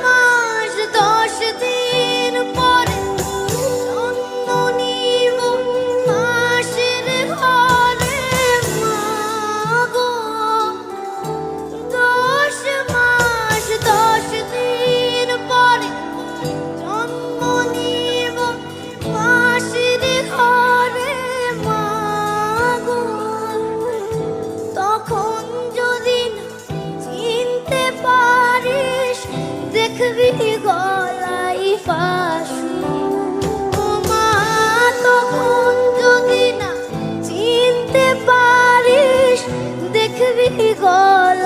মাস 10 দিন পরে জন্ম নিব মাসের ঘরে মাগো। 10 মাস 10 দিন পরে জন্ম নিব মাসের ঘরে মাগো। তখন যদি চিনতে পারিস দেখবি গলায় ফাঁসি। ও মা, তখন যদি না চিনতে পারিস দেখবি গলায়